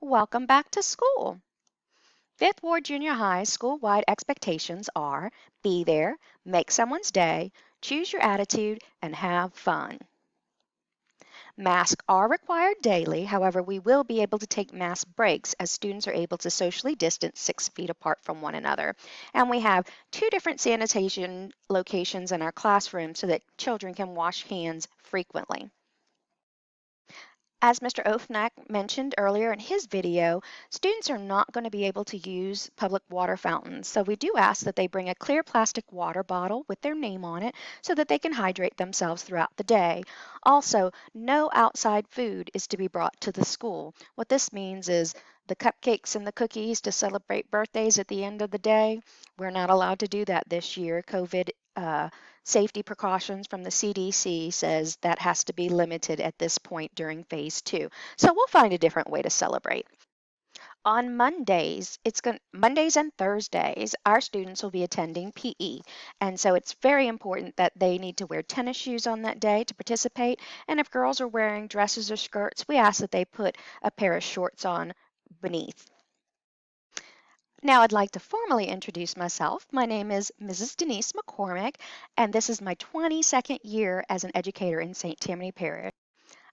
Welcome back to school. Fifth Ward Junior High school-wide expectations are be there, make someone's day, choose your attitude, and have fun. Masks are required daily, however, we will be able to take mask breaks as students are able to socially distance 6 feet apart from one another. And we have two different sanitation locations in our classroom so that children can wash hands frequently. As Mr. Ofnack mentioned earlier in his video, students are not going to be able to use public water fountains. So we do ask that they bring a clear plastic water bottle with their name on it so that they can hydrate themselves throughout the day. Also, no outside food is to be brought to the school. What this means is the cupcakes and the cookies to celebrate birthdays at the end of the day, we're not allowed to do that this year. COVID safety precautions from the CDC says that has to be limited at this point during phase 2. So we'll find a different way to celebrate. On Mondays and Thursdays, our students will be attending PE. And so it's very important that they need to wear tennis shoes on that day to participate. And if girls are wearing dresses or skirts, we ask that they put a pair of shorts on beneath. Now I'd like to formally introduce myself. My name is Mrs. Denise McCormick, and this is my 22nd year as an educator in St. Tammany Parish.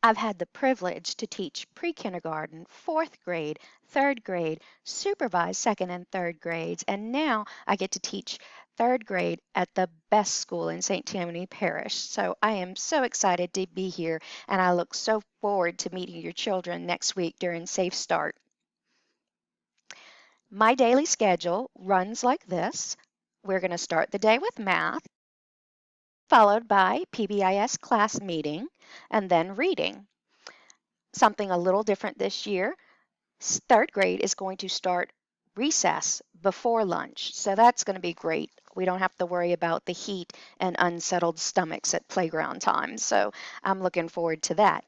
I've had the privilege to teach pre-kindergarten, fourth grade, third grade, supervise second and third grades, and now I get to teach third grade at the best school in St. Tammany Parish. So I am so excited to be here, and I look so forward to meeting your children next week during Safe Start. My daily schedule runs like this. We're going to start the day with math, followed by PBIS class meeting, and then reading. Something a little different this year, third grade is going to start recess before lunch. So that's going to be great. We don't have to worry about the heat and unsettled stomachs at playground time. So I'm looking forward to that.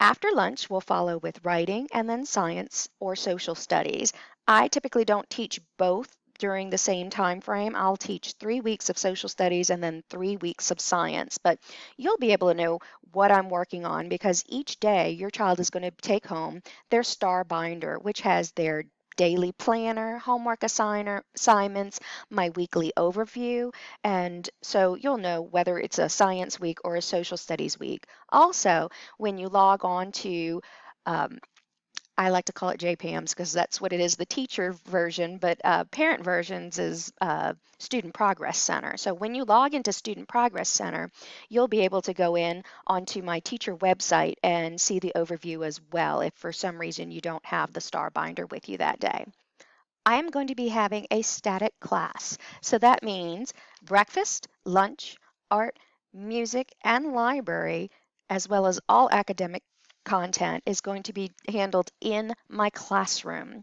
After lunch, we'll follow with writing and then science or social studies. I typically don't teach both during the same time frame. I'll teach 3 weeks of social studies and then 3 weeks of science, but you'll be able to know what I'm working on because each day your child is going to take home their star binder, which has their daily planner, homework assignments, my weekly overview, and so you'll know whether it's a science week or a social studies week. Also, when you log on to I like to call it JPAMS because that's what it is, the teacher version, but parent versions is Student Progress Center. So when you log into Student Progress Center, you'll be able to go in onto my teacher website and see the overview as well if for some reason you don't have the star binder with you that day. I am going to be having a static class. So that means breakfast, lunch, art, music, and library, as well as all academic content, is going to be handled in my classroom.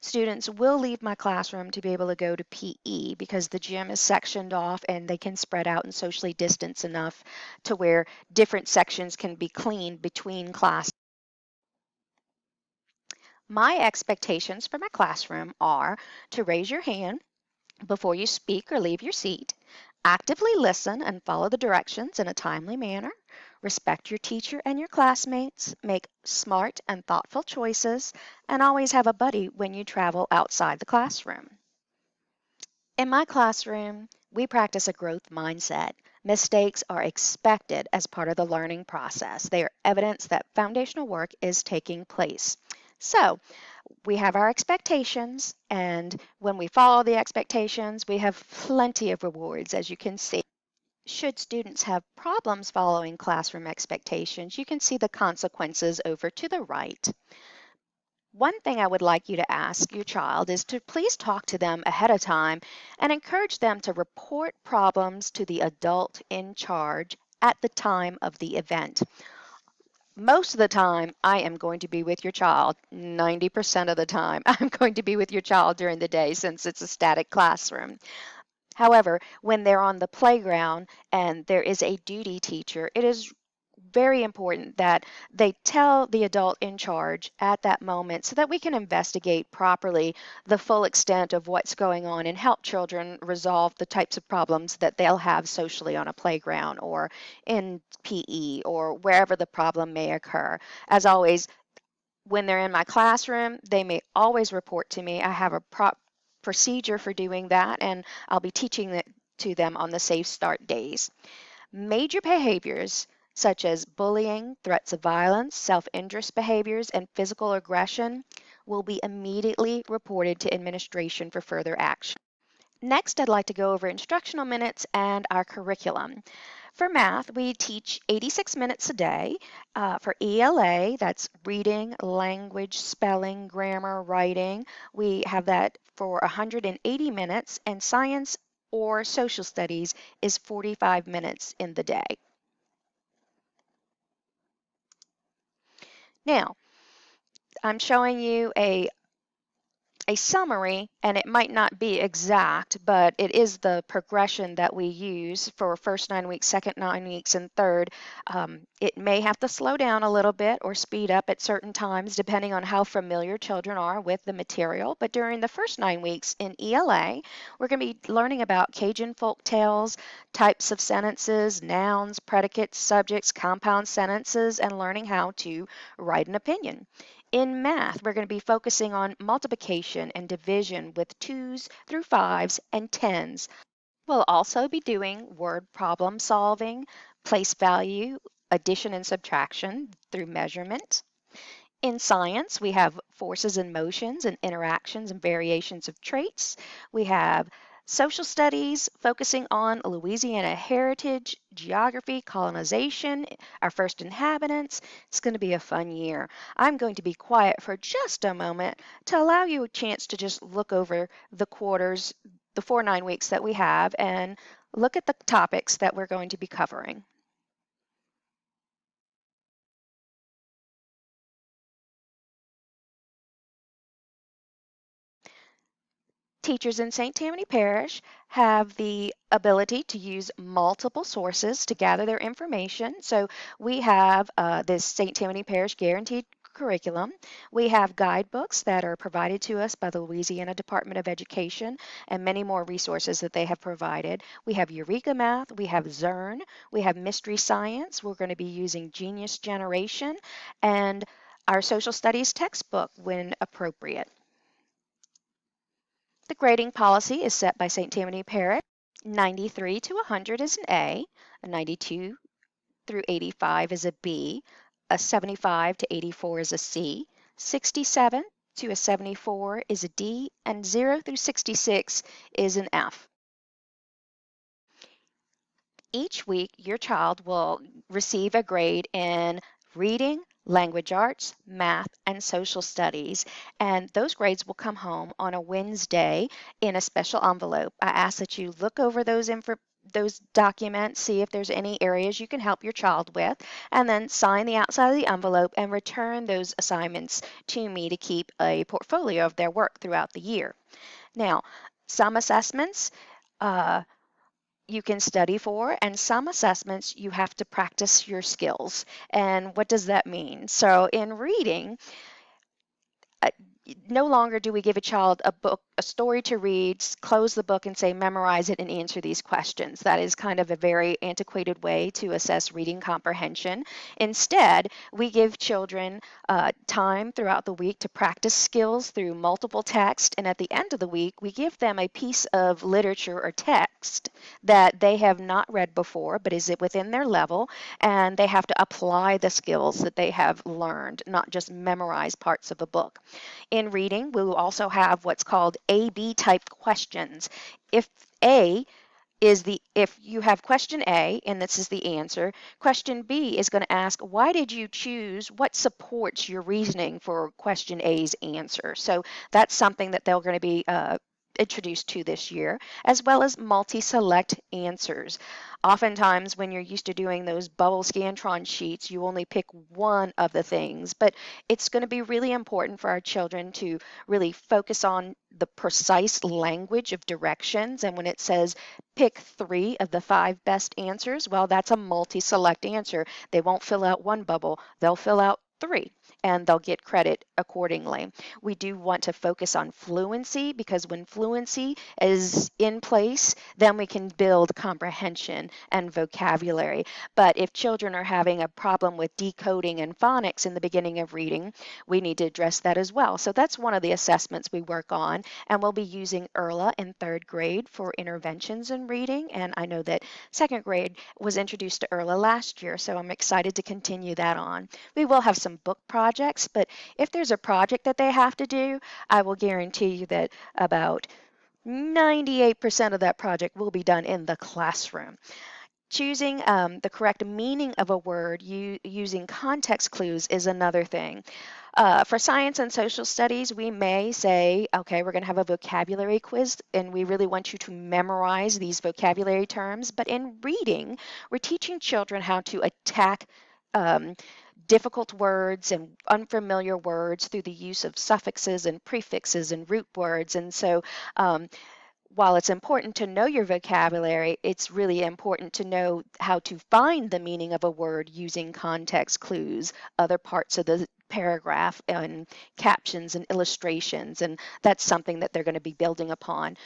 Students will leave my classroom to be able to go to PE because the gym is sectioned off and they can spread out and socially distance enough to where different sections can be cleaned between classes. My expectations for my classroom are to raise your hand before you speak or leave your seat, actively listen and follow the directions in a timely manner, respect your teacher and your classmates, make smart and thoughtful choices, and always have a buddy when you travel outside the classroom. In my classroom, we practice a growth mindset. Mistakes are expected as part of the learning process. They are evidence that foundational work is taking place. So, we have our expectations, and when we follow the expectations, we have plenty of rewards, as you can see. Should students have problems following classroom expectations, you can see the consequences over to the right. One thing I would like you to ask your child is to please talk to them ahead of time and encourage them to report problems to the adult in charge at the time of the event. Most of the time, I am going to be with your child. 90% of the time, I'm going to be with your child during the day since it's a static classroom. However, when they're on the playground and there is a duty teacher, it is very important that they tell the adult in charge at that moment so that we can investigate properly the full extent of what's going on and help children resolve the types of problems that they'll have socially on a playground or in PE or wherever the problem may occur. As always, When they're in my classroom, they may always report to me. I have a procedure for doing that, and I'll be teaching it to them on the Safe Start days. Major behaviors such as bullying, threats of violence, self-interest behaviors, and physical aggression will be immediately reported to administration for further action. Next, I'd like to go over instructional minutes and our curriculum. For math, we teach 86 minutes a day. For ELA, that's reading, language, spelling, grammar, writing, we have that for 180 minutes, and science or social studies is 45 minutes in the day. Now, I'm showing you a summary, and it might not be exact, but it is the progression that we use for first 9 weeks, second 9 weeks, and third. It may have to slow down a little bit or speed up at certain times depending on how familiar children are with the material. But during the first 9 weeks in ELA, we're going to be learning about Cajun folk tales, types of sentences, nouns, predicates, subjects, compound sentences, and learning how to write an opinion. In math, we're going to be focusing on multiplication and division with 2s through 5s and 10s. We'll also be doing word problem solving, place value, addition and subtraction through measurement. In science, we have forces and motions and interactions and variations of traits. We have social studies focusing on Louisiana heritage, geography, colonization, our first inhabitants. It's going to be a fun year. I'm going to be quiet for just a moment to allow you a chance to just look over the quarters, the 4 9 weeks that we have, and look at the topics that we're going to be covering. Teachers in St. Tammany Parish have the ability to use multiple sources to gather their information. So we have this St. Tammany Parish Guaranteed Curriculum. We have guidebooks that are provided to us by the Louisiana Department of Education and many more resources that they have provided. We have Eureka Math, we have Zern, we have Mystery Science. We're going to be using Genius Generation and our social studies textbook when appropriate. The grading policy is set by St. Tammany Parish. 93 to 100 is an a 92 through 85 is a B, a 75 to 84 is a C, 67 to a 74 is a D, and 0 through 66 is an F. Each week, your child will receive a grade in reading, language arts, math, and social studies. And those grades will come home on a Wednesday in a special envelope. I ask that you look over those documents, see if there's any areas you can help your child with, and then sign the outside of the envelope and return those assignments to me to keep a portfolio of their work throughout the year. Now, some assessments, you can study for, and some assessments you have to practice your skills. And what does that mean? So in reading, uh, no longer do we give a child a book, a story to read, close the book and say, memorize it and answer these questions. That is kind of a very antiquated way to assess reading comprehension. Instead, we give children time throughout the week to practice skills through multiple text, and at the end of the week, we give them a piece of literature or text that they have not read before, but is it within their level, and they have to apply the skills that they have learned, not just memorize parts of a book. In reading, we will also have what's called A-B type questions. If A if you have question A and this is the answer, question B is going to ask, why did you choose, what supports your reasoning for question A's answer? So that's something that they're going to be introduced to this year, as well as multi-select answers. Oftentimes, when you're used to doing those bubble Scantron sheets, you only pick one of the things, but it's going to be really important for our children to really focus on the precise language of directions. And when it says pick 3 of the 5 best answers, well, that's a multi-select answer. They won't fill out one bubble, they'll fill out 3, and they'll get credit accordingly. We do want to focus on fluency because when fluency is in place, then we can build comprehension and vocabulary. But if children are having a problem with decoding and phonics in the beginning of reading, we need to address that as well. So that's one of the assessments we work on, and we'll be using ERLA in 3rd grade for interventions in reading. And I know that 2nd grade was introduced to ERLA last year, so I'm excited to continue that on. We will have some book projects, but if there's a project that they have to do, I will guarantee you that about 98% of that project will be done in the classroom. Choosing the correct meaning of a word using context clues is another thing. For science and social studies, we may say, okay, we're going to have a vocabulary quiz, and we really want you to memorize these vocabulary terms. But in reading, we're teaching children how to attack um, difficult words and unfamiliar words through the use of suffixes and prefixes and root words. And so while it's important to know your vocabulary, it's really important to know how to find the meaning of a word using context clues, other parts of the paragraph, and captions and illustrations. And that's something that they're going to be building upon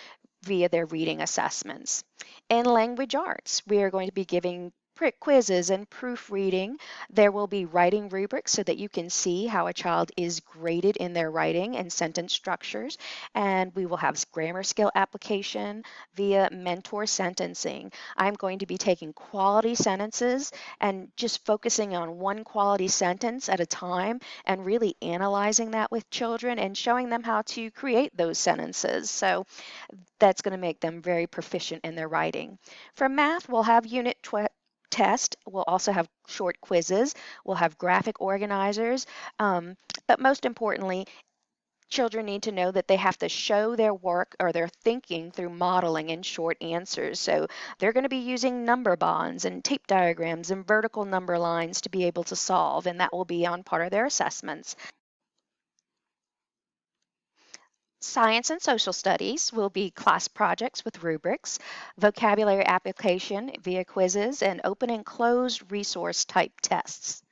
via their reading assessments. In language arts, we are going to be giving quizzes and proofreading. There will be writing rubrics so that you can see how a child is graded in their writing and sentence structures. And we will have grammar skill application via mentor sentencing. I'm going to be taking quality sentences and just focusing on one quality sentence at a time and really analyzing that with children and showing them how to create those sentences. So that's going to make them very proficient in their writing. For math, we'll have unit test. We'll also have short quizzes. We'll have graphic organizers. But most importantly, children need to know that they have to show their work or their thinking through modeling and short answers. So they're going to be using number bonds and tape diagrams and vertical number lines to be able to solve, and that will be on part of their assessments. Science and social studies will be class projects with rubrics, vocabulary application via quizzes, and open and closed resource type tests.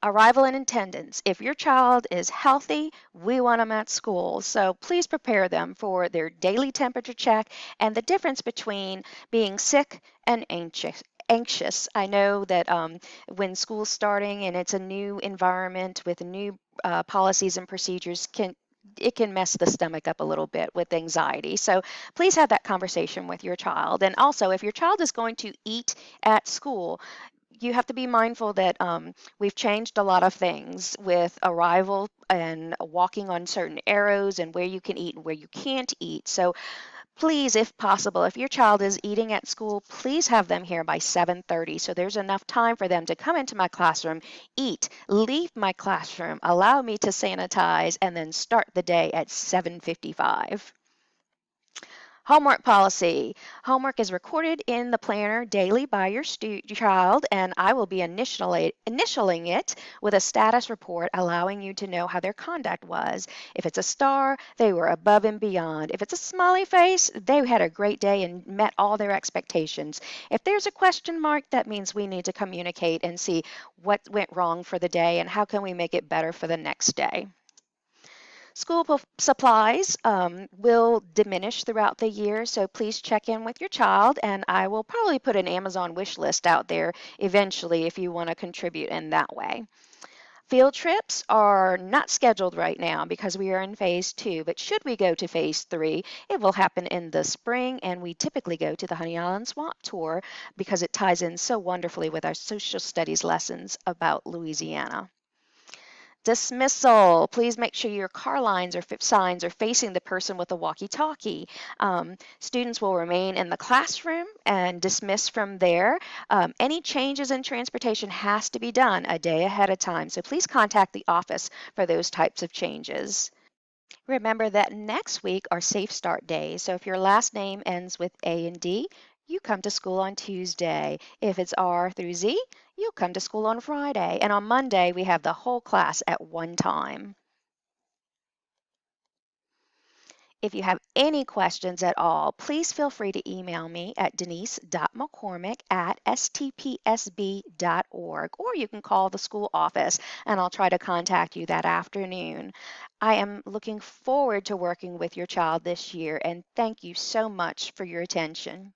Arrival and attendance. If your child is healthy, we want them at school. So please prepare them for their daily temperature check and the difference between being sick and anxious. I know that when school's starting and it's a new environment with new policies and procedures, it can mess the stomach up a little bit with anxiety. So please have that conversation with your child. And also, if your child is going to eat at school, you have to be mindful that we've changed a lot of things with arrival and walking on certain arrows and where you can eat and where you can't eat. So please, if possible, if your child is eating at school, please have them here by 7:30 so there's enough time for them to come into my classroom, eat, leave my classroom, allow me to sanitize, and then start the day at 7:55. Homework policy. Homework is recorded in the planner daily by your child, and I will be initialing it with a status report allowing you to know how their conduct was. If it's a star, they were above and beyond. If it's a smiley face, they had a great day and met all their expectations. If there's a question mark, that means we need to communicate and see what went wrong for the day and how can we make it better for the next day. School supplies will diminish throughout the year, so please check in with your child, and I will probably put an Amazon wish list out there eventually if you want to contribute in that way. Field trips are not scheduled right now because we are in phase 2, but should we go to phase 3, it will happen in the spring, and we typically go to the Honey Island Swamp Tour because it ties in so wonderfully with our social studies lessons about Louisiana. Dismissal. Please make sure your car lines or signs are facing the person with the walkie-talkie. Students will remain in the classroom and dismiss from there. Any changes in transportation has to be done a day ahead of time, so please contact the office for those types of changes. Remember that next week are Safe Start days, so if your last name ends with A and D, you come to school on Tuesday. If it's R through Z, you'll come to school on Friday. And on Monday, we have the whole class at one time. If you have any questions at all, please feel free to email me at denise.mccormick@stpsb.org, or you can call the school office and I'll try to contact you that afternoon. I am looking forward to working with your child this year, and thank you so much for your attention.